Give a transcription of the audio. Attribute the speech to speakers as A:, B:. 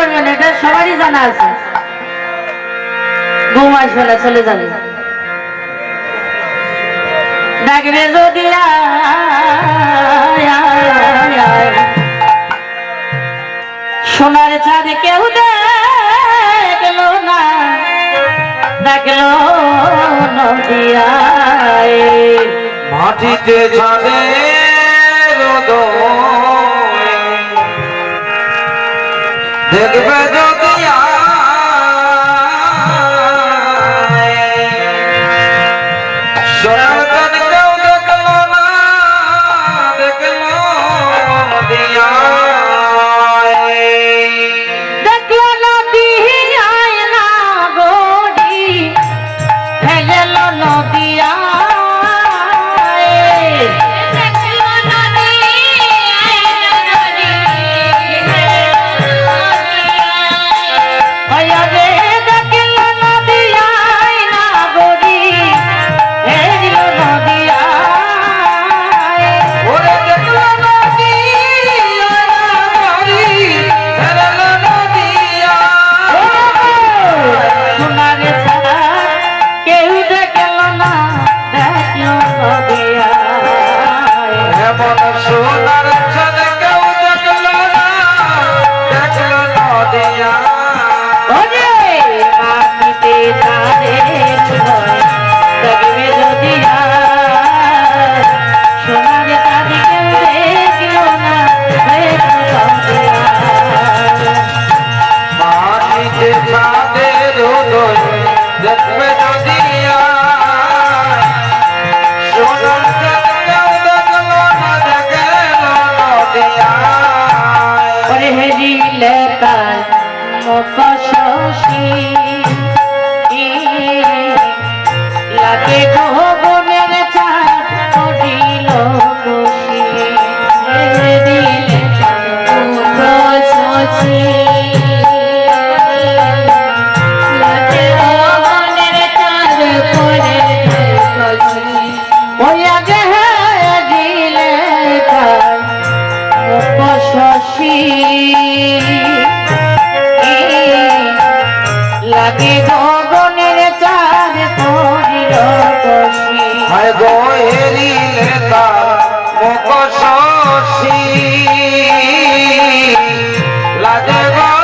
A: করবেন, এটা সবারই জানা আছে। ঘুম আসবে না, চলে যাবে। ডাকবে যদি সোনার চাঁদ কেউ দেখলো না, দেখলো নদিয়ায়
B: মাটিতে ছাদে দেখবে যদি সোনার চাঁদ কেউ দেখলো না, দেখলো
A: দেখলো নদিয়ায় না গড়ি ফেলল নদিয়ায়।
B: সোনার চাঁদ কেউ দেখলো না, দেখলো নদিয়া।
A: মাটিতে ছাদে দেখবে যদি সোনার চাঁদ কেউ দেখলো না,
B: মাটিতে ছাদের উদয় দেখবে যদি সোনার চাঁদ কেউ দেখলো না, দেখলো নদিয়া।
A: ওরে হেরিলে তার মুখ শশী লাগে গগনের চাঁদ পড়িল খুশি। হেরিলে তার মুখ শশী লাগে গগনের চাঁদ পড়িল খুশি। ওই আগে হেরিলে তার মুখ শশী লাগে গগনের চাঁদ পড়িল খুশি।
B: হায় গো হেরিলে তার মুখ শশী লাগে গো